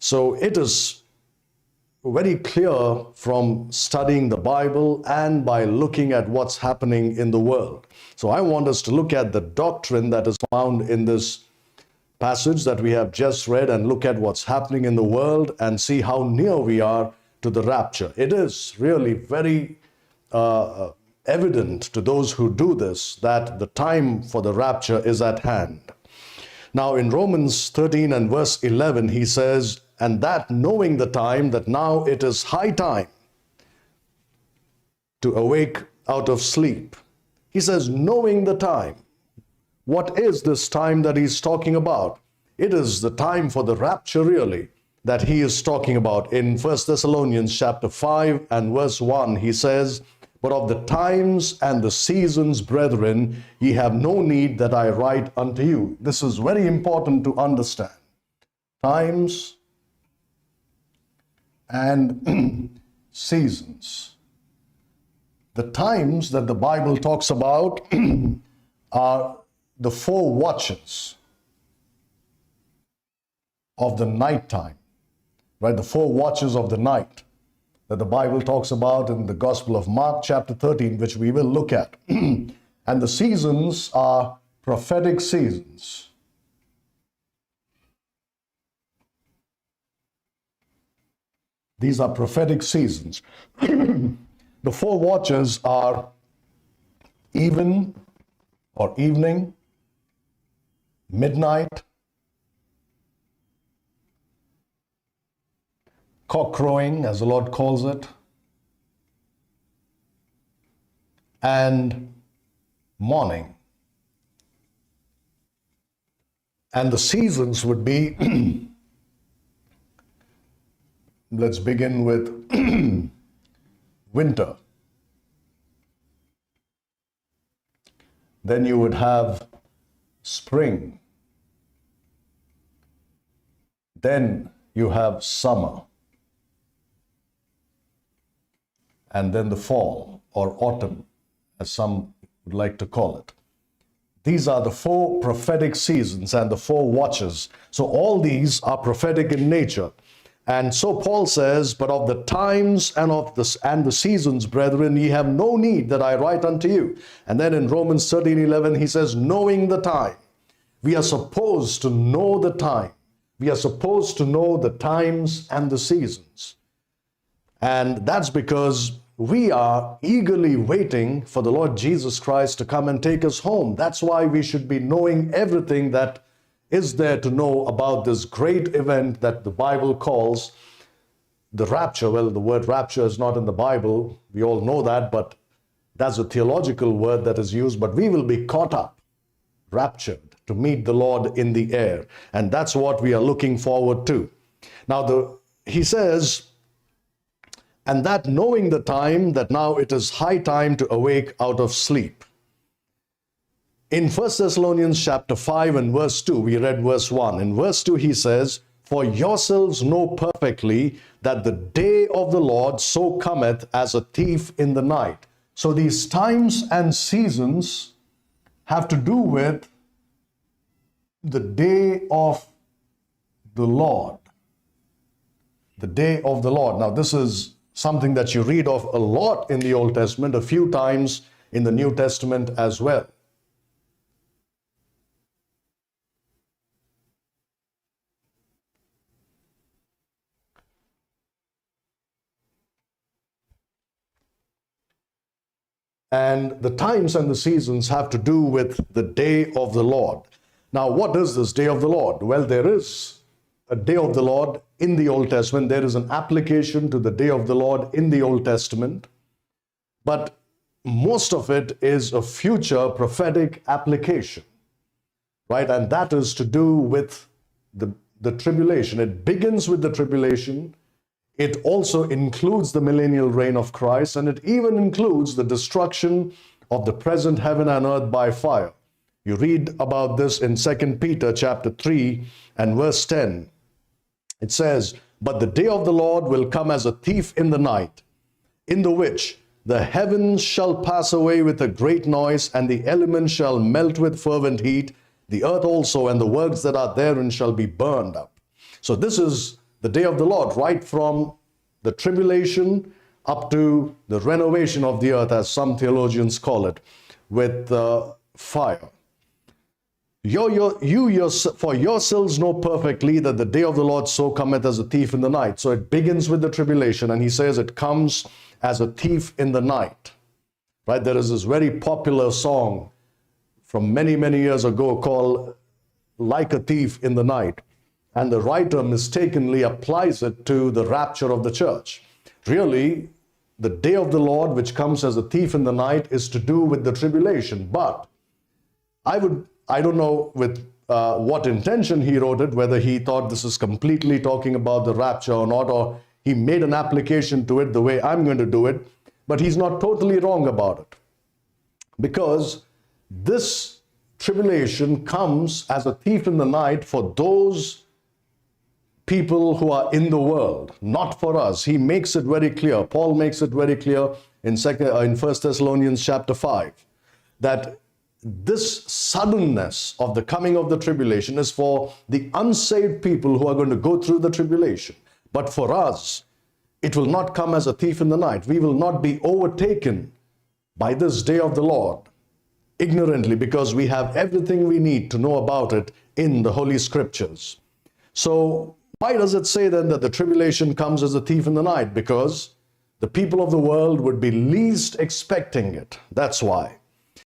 So it is very clear from studying the Bible and by looking at what's happening in the world. So I want us to look at the doctrine that is found in this passage that we have just read and look at what's happening in the world and see how near we are to the rapture. It is really very evident to those who do this that the time for the rapture is at hand. Now in Romans 13 and verse 11, he says, and that knowing the time, that now it is high time to awake out of sleep. He says, knowing the time. What is this time that he's talking about? It is the time for the rapture, really, that he is talking about. In 1 Thessalonians chapter 5 and verse 1, he says, but of the times and the seasons, brethren, ye have no need that I write unto you. This is very important to understand. Times and seasons. The times that the Bible talks about are the 4 watches of the night time, right? The 4 watches of the night that the Bible talks about in the Gospel of Mark chapter 13, which we will look at. And the seasons are prophetic seasons. These are prophetic seasons. The 4 watches are even or evening, midnight, cock crowing, as the Lord calls it, and morning. And the seasons would be, let's begin with winter. Then you would have spring. Then you have summer. And then the fall or autumn, as some would like to call it. These are the 4 prophetic seasons and the 4 watches. So all these are prophetic in nature. And so Paul says, but of the times and of the seasons, brethren, ye have no need that I write unto you. And then in Romans 13:11, he says, knowing the time. We are supposed to know the time. We are supposed to know the times and the seasons. And that's because we are eagerly waiting for the Lord Jesus Christ to come and take us home. That's why we should be knowing everything that is there to know about this great event that the Bible calls the rapture. Well, the word rapture is not in the Bible. We all know that, but that's a theological word that is used. But we will be caught up, raptured, to meet the Lord in the air. And that's what we are looking forward to. Now, he says, and that knowing the time, that now it is high time to awake out of sleep. In 1 Thessalonians chapter 5 and verse 2, we read verse 1. In verse 2, he says, for yourselves know perfectly that the day of the Lord so cometh as a thief in the night. So these times and seasons have to do with the day of the Lord. The day of the Lord. Now, this is something that you read of a lot in the Old Testament, a few times in the New Testament as well. And the times and the seasons have to do with the day of the Lord. Now, what is this day of the Lord? Well, there is a day of the Lord in the Old Testament. There is an application to the day of the Lord in the Old Testament. But most of it is a future prophetic application, right? And that is to do with the tribulation. It begins with the tribulation. It also includes the millennial reign of Christ, and it even includes the destruction of the present heaven and earth by fire. You read about this in 2 Peter chapter 3 and verse 10. It says, but the day of the Lord will come as a thief in the night, in the which the heavens shall pass away with a great noise, and the elements shall melt with fervent heat. The earth also and the works that are therein shall be burned up. So this is the day of the Lord, right from the tribulation up to the renovation of the earth, as some theologians call it, with fire. For yourselves know perfectly that the day of the Lord so cometh as a thief in the night. So it begins with the tribulation, and he says it comes as a thief in the night. Right? There is this very popular song from many, many years ago called Like a Thief in the Night. And the writer mistakenly applies it to the rapture of the church. Really, the day of the Lord, which comes as a thief in the night, is to do with the tribulation. But I don't know with what intention he wrote it, whether he thought this is completely talking about the rapture or not, or he made an application to it the way I'm going to do it. But he's not totally wrong about it. Because this tribulation comes as a thief in the night for those people who are in the world, not for us. He makes it very clear. Paul makes it very clear in 1 Thessalonians chapter 5, that this suddenness of the coming of the tribulation is for the unsaved people who are going to go through the tribulation. But for us, it will not come as a thief in the night. We will not be overtaken by this day of the Lord ignorantly, because we have everything we need to know about it in the Holy Scriptures. So why does it say then that the tribulation comes as a thief in the night? Because the people of the world would be least expecting it. That's why.